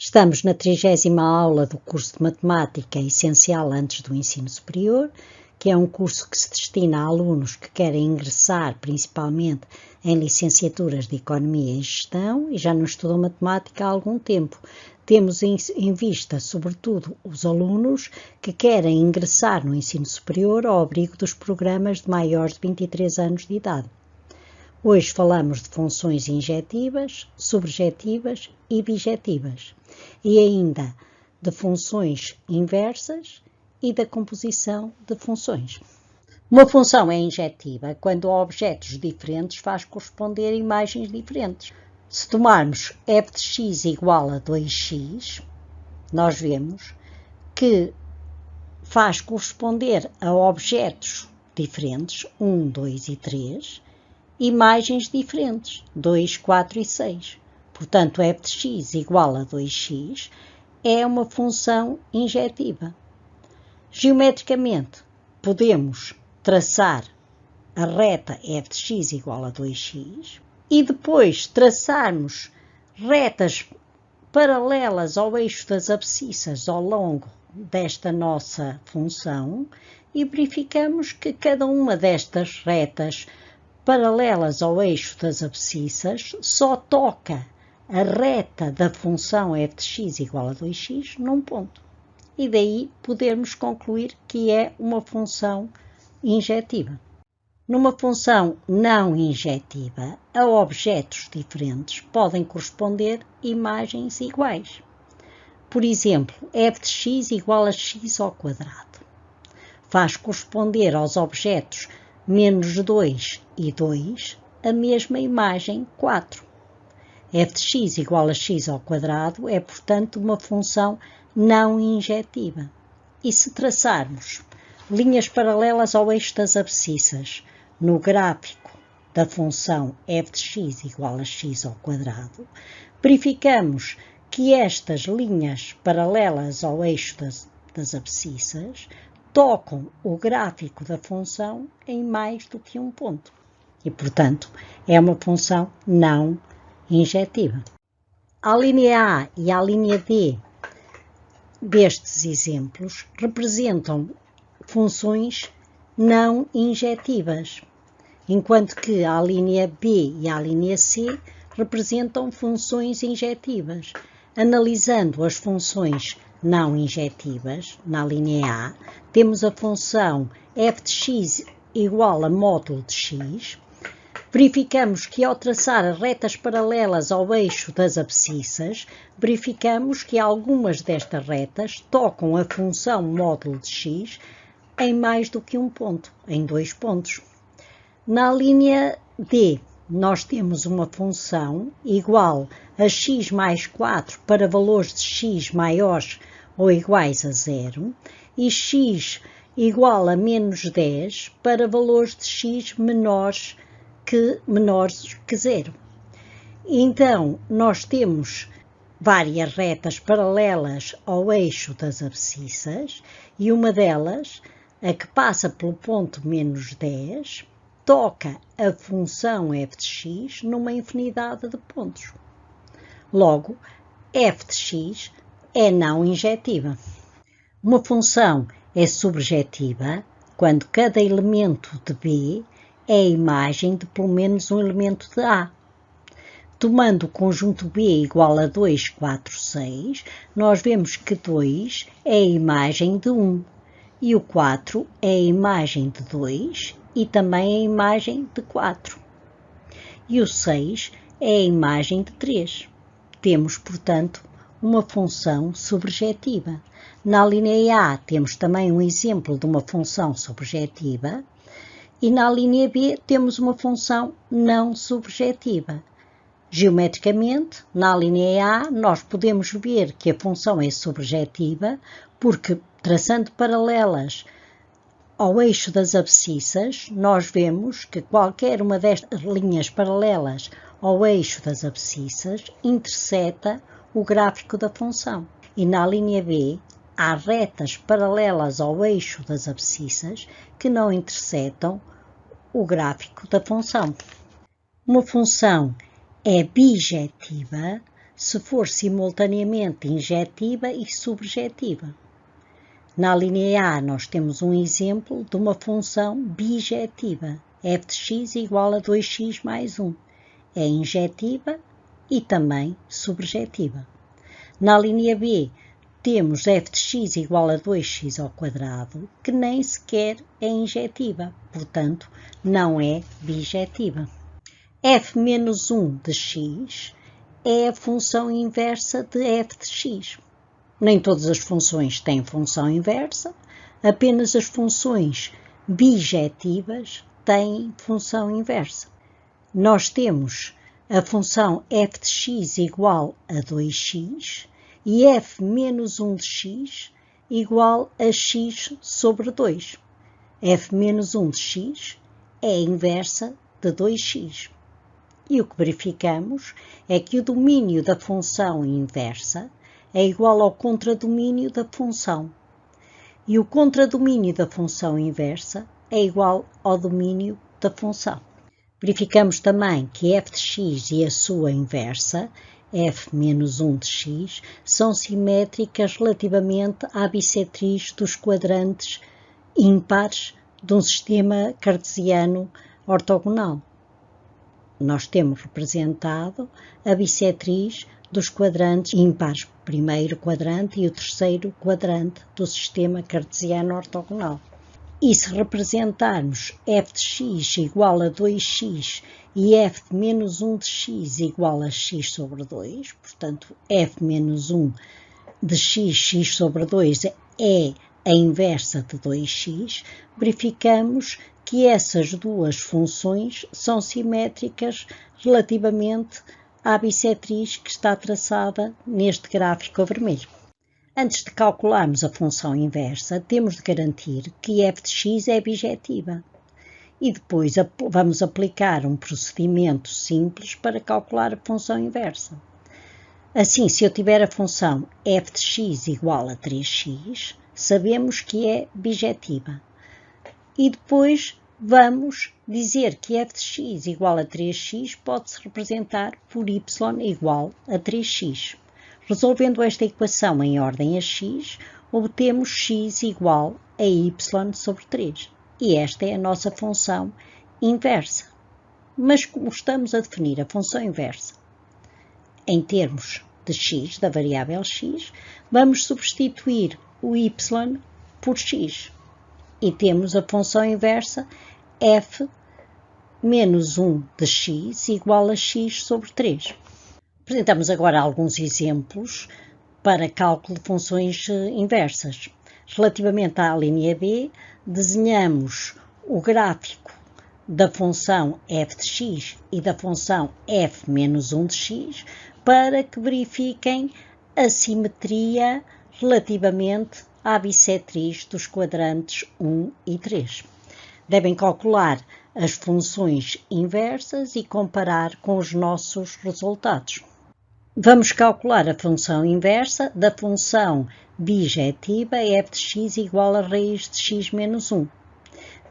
Estamos na 30ª aula do curso de Matemática essencial antes do ensino superior, que é um curso que se destina a alunos que querem ingressar principalmente em licenciaturas de Economia e Gestão e já não estudam Matemática há algum tempo. Temos em vista, sobretudo, os alunos que querem ingressar no ensino superior ao abrigo dos programas de maiores de 23 anos de idade. Hoje falamos de funções injetivas, subjetivas e bijetivas, e ainda de funções inversas e da composição de funções. Uma função é injetiva quando a objetos diferentes faz corresponder imagens diferentes. Se tomarmos f de x igual a 2x, nós vemos que faz corresponder a objetos diferentes, 1, 2 e 3, imagens diferentes, 2, 4 e 6. Portanto, f de x igual a 2x é uma função injetiva. Geometricamente, podemos traçar a reta f de x igual a 2x e depois traçarmos retas paralelas ao eixo das abscissas ao longo desta nossa função e verificamos que cada uma destas retas paralelas ao eixo das abscissas só toca a reta da função f de x igual a 2x num ponto. E daí podermos concluir que é uma função injetiva. Numa função não injetiva, a objetos diferentes podem corresponder imagens iguais. Por exemplo, f de x igual a x ao quadrado. Faz corresponder aos objetos menos 2 e 2 a mesma imagem 4. f de x igual a x ao quadrado é, portanto, uma função não injetiva. E se traçarmos linhas paralelas ao eixo das abscissas no gráfico da função f de x igual a x ao quadrado, verificamos que estas linhas paralelas ao eixo das abscissas tocam o gráfico da função em mais do que um ponto. E, portanto, é uma função não injetiva. A linha A e a linha D destes exemplos representam funções não injetivas, enquanto que a linha B e a linha C representam funções injetivas. Analisando as funções não injetivas, na linha A, temos a função f de x igual a módulo de x. Verificamos que ao traçar as retas paralelas ao eixo das abscissas, verificamos que algumas destas retas tocam a função módulo de x em mais do que um ponto, em 2 pontos. Na linha D, nós temos uma função igual a x mais 4 para valores de x maiores ou iguais a 0 e x igual a menos 10 para valores de x menores que 0. Então, nós temos várias retas paralelas ao eixo das abscissas e uma delas, a que passa pelo ponto menos 10, toca a função f de x numa infinidade de pontos. Logo, f de x é não injetiva. Uma função é subjetiva quando cada elemento de B é a imagem de pelo menos um elemento de A. Tomando o conjunto B igual a 2, 4, 6, nós vemos que 2 é a imagem de 1 e o 4 é a imagem de 2 e também a imagem de 4. E o 6 é a imagem de 3. Temos, portanto, uma função subjetiva. Na linha A temos também um exemplo de uma função subjetiva e na linha B temos uma função não subjetiva. Geometricamente, na linha A, nós podemos ver que a função é subjetiva porque, traçando paralelas ao eixo das abscissas, nós vemos que qualquer uma destas linhas paralelas ao eixo das abscissas interseta o gráfico da função. E na linha B, há retas paralelas ao eixo das abscissas que não intersetam o gráfico da função. Uma função é bijetiva se for simultaneamente injetiva e subjetiva. Na linha A, nós temos um exemplo de uma função bijetiva, f de x igual a 2x mais 1. É injetiva e também subjetiva. Na linha B, temos f de x igual a 2x ao quadrado, que nem sequer é injetiva, portanto, não é bijetiva. f menos 1 de x é a função inversa de f de x. Nem todas as funções têm função inversa, apenas as funções bijetivas têm função inversa. Nós temos a função f de x igual a 2x e f menos 1 de x igual a x sobre 2. f menos 1 de x é a inversa de 2x. E o que verificamos é que o domínio da função inversa é igual ao contradomínio da função. E o contradomínio da função inversa é igual ao domínio da função. Verificamos também que f de x e a sua inversa, f menos 1 de x, são simétricas relativamente à bissetriz dos quadrantes ímpares de um sistema cartesiano ortogonal. Nós temos representado a bissetriz dos quadrantes ímpares, o primeiro quadrante e o terceiro quadrante do sistema cartesiano ortogonal. E se representarmos f de x igual a 2x e f de menos 1 de x igual a x sobre 2, portanto, f menos 1 de x sobre 2 é a inversa de 2x, verificamos que essas duas funções são simétricas relativamente à bissetriz que está traçada neste gráfico a vermelho. Antes de calcularmos a função inversa, temos de garantir que f de x é bijetiva. E depois vamos aplicar um procedimento simples para calcular a função inversa. Assim, se eu tiver a função f de x igual a 3x, sabemos que é bijetiva. E depois vamos dizer que f de x igual a 3x pode-se representar por y igual a 3x. Resolvendo esta equação em ordem a x, obtemos x igual a y sobre 3. E esta é a nossa função inversa. Mas como estamos a definir a função inversa em termos de x, da variável x, vamos substituir o y por x. E temos a função inversa f menos 1 de x igual a x sobre 3. Apresentamos agora alguns exemplos para cálculo de funções inversas. Relativamente à linha B, desenhamos o gráfico da função f de x e da função f menos 1 de x para que verifiquem a simetria relativamente à bissetriz dos quadrantes 1 e 3. Devem calcular as funções inversas e comparar com os nossos resultados. Vamos calcular a função inversa da função bijetiva f de x igual a raiz de x menos 1.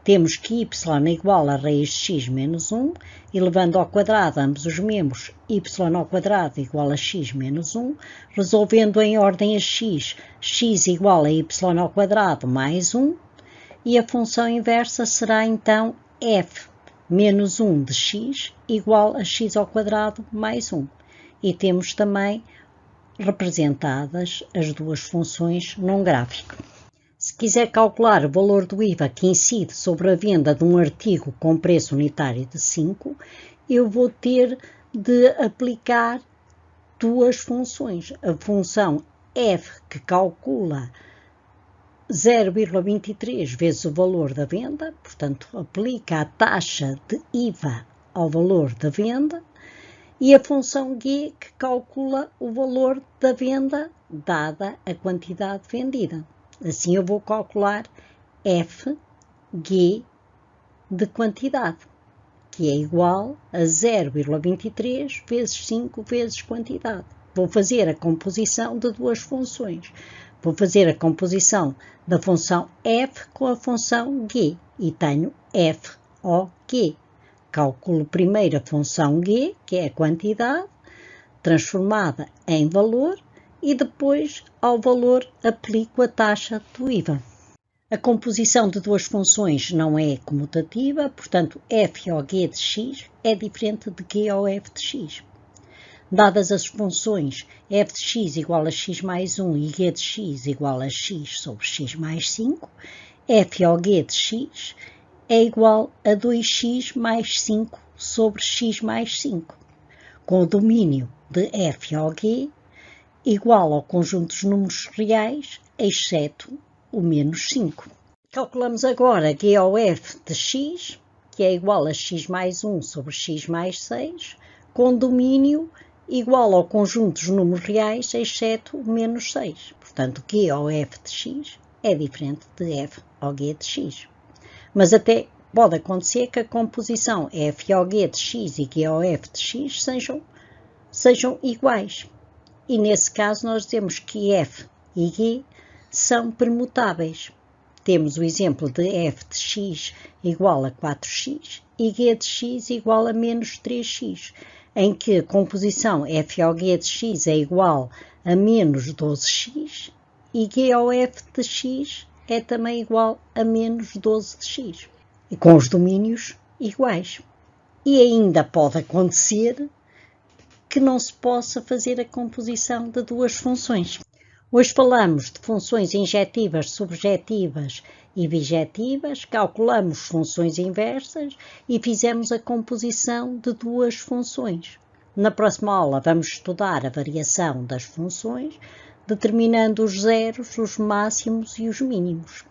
Temos que y é igual a raiz de x menos 1, e levando ao quadrado ambos os membros, y ao quadrado igual a x menos 1, resolvendo em ordem a x igual a y ao quadrado mais 1, e a função inversa será então f menos 1 de x igual a x ao quadrado mais 1. E temos também representadas as duas funções num gráfico. Se quiser calcular o valor do IVA que incide sobre a venda de um artigo com preço unitário de 5, eu vou ter de aplicar duas funções. A função f, que calcula 0,23 vezes o valor da venda, portanto, aplica a taxa de IVA ao valor da venda, e a função g, que calcula o valor da venda dada a quantidade vendida. Assim eu vou calcular f, g de quantidade, que é igual a 0,23 vezes 5 vezes quantidade. Vou fazer a composição de duas funções. Vou fazer a composição da função f com a função g e tenho f o g. Calculo primeiro a função g, que é a quantidade, transformada em valor e depois ao valor aplico a taxa do IVA. A composição de duas funções não é comutativa, portanto f ou g de x é diferente de g ou f de x. Dadas as funções f de x igual a x mais 1 e g de x igual a x sobre x mais 5, f ou g de x é igual a 2x mais 5 sobre x mais 5, com o domínio de f ou g igual ao conjunto dos números reais, exceto o menos 5. Calculamos agora g ou f de x, que é igual a x mais 1 sobre x mais 6, com domínio igual ao conjunto dos números reais, exceto o menos 6. Portanto, g ou f de x é diferente de f ou g de x. Mas até pode acontecer que a composição f ou g de x e g ou f de x sejam iguais. E nesse caso nós dizemos que f e g são permutáveis. Temos o exemplo de f de x igual a 4x e g de x igual a menos 3x, em que a composição f ou g de x é igual a menos 12x e g ou f de x é também igual a menos 12 de x, e com os domínios iguais. E ainda pode acontecer que não se possa fazer a composição de duas funções. Hoje falamos de funções injetivas, subjetivas e bijetivas, calculamos funções inversas e fizemos a composição de duas funções. Na próxima aula vamos estudar a variação das funções, determinando os zeros, os máximos e os mínimos.